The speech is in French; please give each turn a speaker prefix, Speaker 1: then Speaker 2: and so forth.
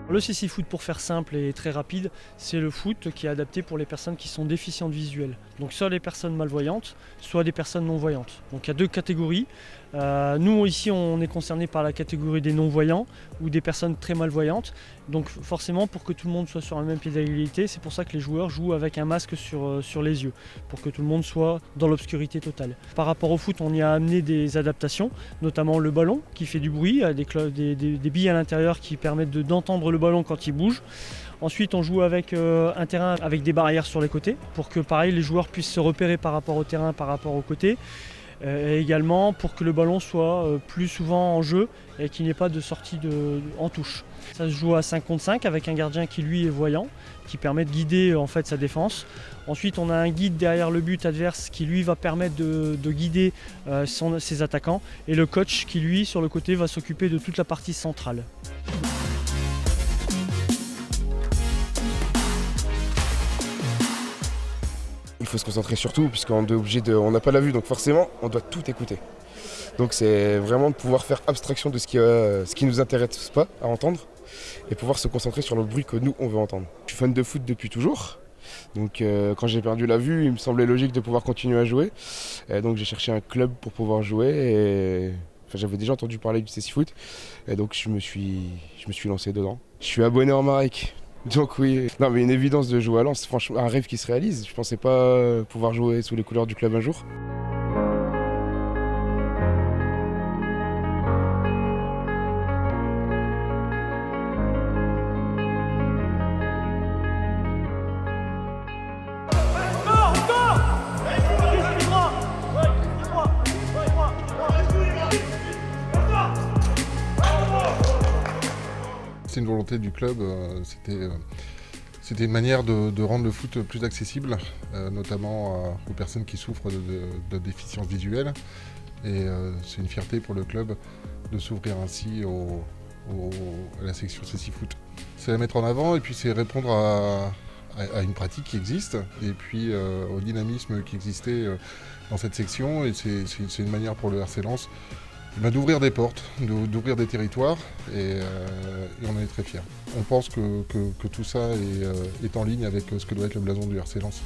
Speaker 1: Le CC-Foot, pour faire simple et très rapide, c'est le foot qui est adapté pour les personnes qui sont déficientes visuelles. Donc soit les personnes malvoyantes, soit des personnes non-voyantes. Donc il y a deux catégories. Nous ici on est concerné par la catégorie des non-voyants ou des personnes très malvoyantes. Donc forcément pour que tout le monde soit sur le même pied d'égalité, c'est pour ça que les joueurs jouent avec un masque sur les yeux, pour que tout le monde soit dans l'obscurité totale. Par rapport au foot, on y a amené des adaptations, notamment le ballon qui fait du bruit, des billes à l'intérieur qui permettent d'entendre le ballon quand il bouge. Ensuite, on joue avec un terrain avec des barrières sur les côtés pour que pareil les joueurs puissent se repérer par rapport au terrain, par rapport aux côtés. Et également pour que le ballon soit plus souvent en jeu et qu'il n'y ait pas de sortie en touche. Ça se joue à 5 contre 5 avec un gardien qui lui est voyant, qui permet de guider en fait sa défense. Ensuite on a un guide derrière le but adverse qui lui va permettre de guider ses attaquants, et le coach qui lui sur le côté va s'occuper de toute la partie centrale.
Speaker 2: Il faut se concentrer sur tout, puisqu'on est obligé on n'a pas la vue, donc forcément on doit tout écouter. Donc c'est vraiment de pouvoir faire abstraction de ce qui nous intéresse pas à entendre, et pouvoir se concentrer sur le bruit que nous on veut entendre. Je suis fan de foot depuis toujours, donc quand j'ai perdu la vue, il me semblait logique de pouvoir continuer à jouer. Et donc j'ai cherché un club pour pouvoir jouer, et j'avais déjà entendu parler du CC-Foot, et donc je me suis lancé dedans. Je suis abonné en Marek. Donc oui, non mais une évidence de jouer à Lens, franchement un rêve qui se réalise. Je pensais pas pouvoir jouer sous les couleurs du club un jour.
Speaker 3: C'est une volonté du club, c'était une manière de rendre le foot plus accessible, notamment aux personnes qui souffrent de déficience visuelle. Et c'est une fierté pour le club de s'ouvrir ainsi à la section CC-Foot. C'est la mettre en avant, et puis c'est répondre à une pratique qui existe, et puis au dynamisme qui existait dans cette section. Et c'est une manière pour le RC Lens d'ouvrir des portes, d'ouvrir des territoires, et on en est très fiers. On pense que tout ça est en ligne avec ce que doit être le blason du RC Lens.